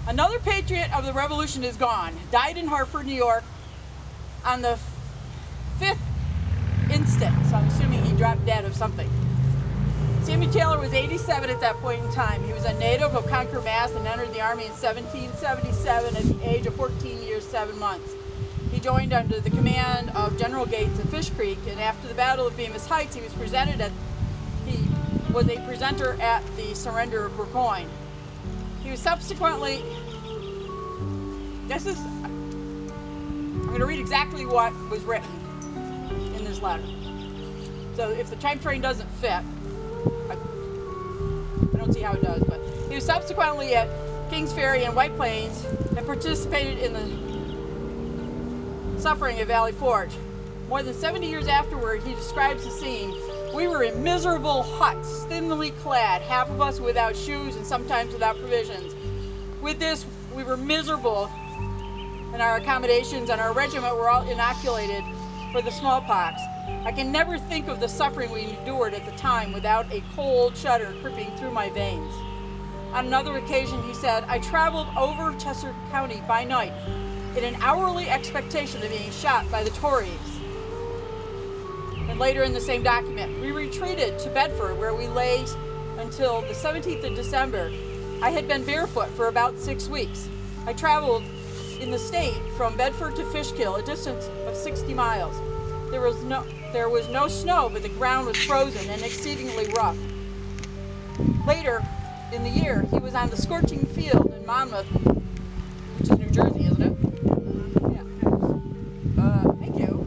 Another patriot of the Revolution is gone. Died in Hartford, New York on the 5th instant, so I'm assuming he dropped dead of something. Samuel Taylor was 87 at that point in time. He was a native of Concord, Mass. and entered the Army in 1777 at the age of 14 years, 7 months. He joined under the command of General Gates at Fish Creek, and after the Battle of Bemis Heights, he was a presenter at the surrender of Burgoyne. He was subsequently, I'm going to read exactly what was written in this letter. So if the time frame doesn't fit, I don't see how it does, but he was subsequently at Kings Ferry and White Plains and participated in the suffering at Valley Forge. More than 70 years afterward, he describes the scene. We were in miserable huts, thinly clad, half of us without shoes and sometimes without provisions. With this, we were miserable in our accommodations, and our regiment were all inoculated for the smallpox. I can never think of the suffering we endured at the time without a cold shudder creeping through my veins. On another occasion, he said, I traveled over Chester County by night in an hourly expectation of being shot by the Tories. And later in the same document, we retreated to Bedford, where we lay until the 17th of December. I had been barefoot for about 6 weeks. I traveled in the state from Bedford to Fishkill, a distance of 60 miles. There was no snow, but the ground was frozen and exceedingly rough. Later in the year, he was on the scorching field in Monmouth, which is New Jersey, isn't it? Yeah. Thank you.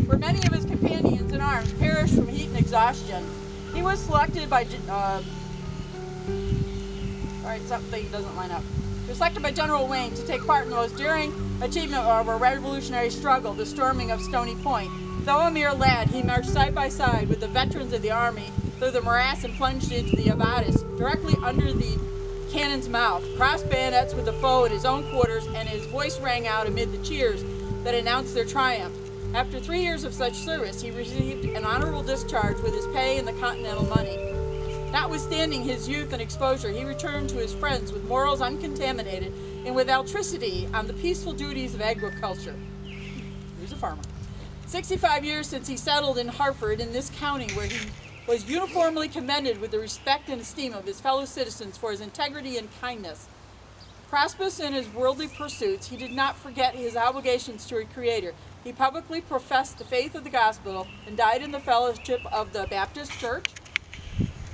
Where many of his companions in arms perished from heat and exhaustion. He was selected by, something doesn't line up. He was selected by General Wayne to take part in the most daring achievement of a revolutionary struggle, the storming of Stony Point. Though a mere lad, he marched side by side with the veterans of the army through the morass and plunged into the abatis, directly under the cannon's mouth, crossed bayonets with the foe at his own quarters, and his voice rang out amid the cheers that announced their triumph. After 3 years of such service, he received an honorable discharge with his pay and the Continental money. Notwithstanding his youth and exposure, he returned to his friends with morals uncontaminated and with altruistic on the peaceful duties of agriculture. He was a farmer. 65 years since he settled in Hartford, in this county, where he was uniformly commended with the respect and esteem of his fellow citizens for his integrity and kindness. Prosperous in his worldly pursuits, he did not forget his obligations to his Creator. He publicly professed the faith of the gospel and died in the fellowship of the Baptist Church,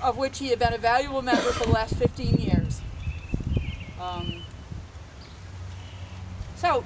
of which he had been a valuable member for the last 15 years. So,